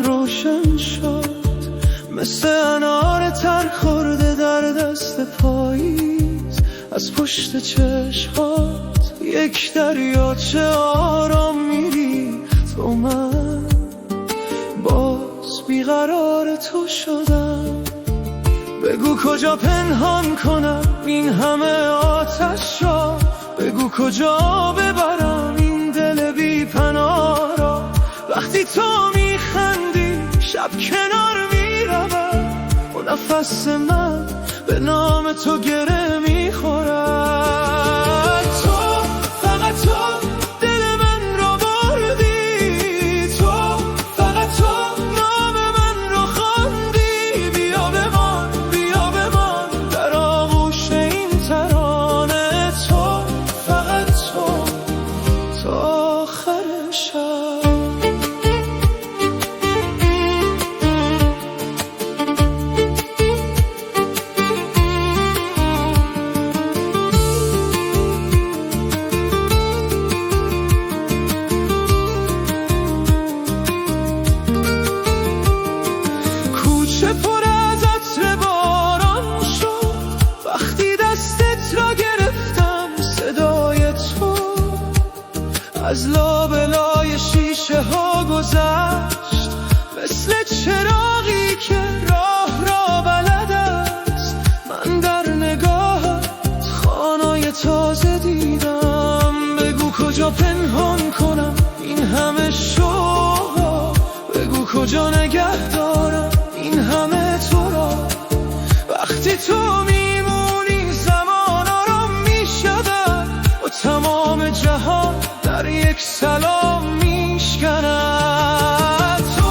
روشن شد مثل انار تر خورده در دست پاییز، از پشت چشمات یک دریاچه آرام میری تو. من باز بیقرار تو شدم، بگو کجا پنهان کنم این همه آتش را، بگو کجا ببرم این دل بی پناه را. وقتی تو میخندی شب کنار میروم و نفس من به نام تو گره میخورد. تو فقط تو دل من را بردی، تو فقط تو نام من را خواندی. بیا بمان بیا بمان در آغوش این ترانه، تو فقط تو تا آخر شب. از لابلای شیشه ها گذشت مثل چراغی که راه را بلد است. من در نگاهت خانه‌ی تازه دیدم، بگو کجا پنهان کنم این همه شوق، بگو کجا نگه دارم این همه تو را. وقتی تو میمونی زمان آرام میشود و تمام جهان در یک سلام میشکند. تو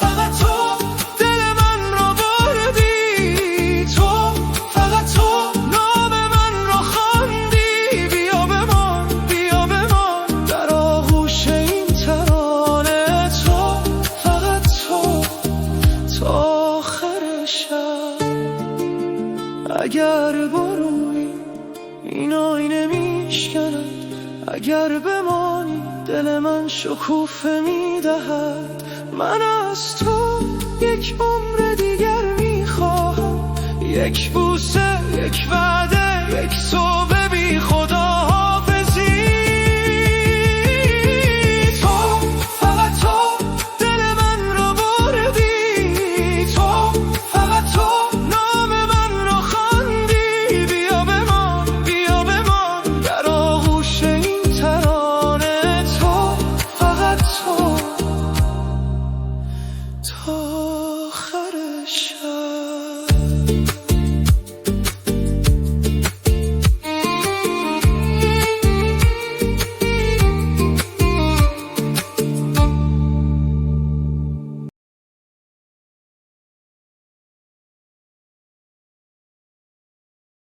فقط تو دل من را بردی، تو فقط تو نام من را خواندی. بیا بمان بیا بمان در آغوش این ترانه، تو فقط تو تا آخر شب. اگر بروی این آینه میشکند، اگر بمانی دل من شکوفه میدهد. من از تو یک عمر دیگر میخواهم، یک بوسه، یک وعده، یک صبح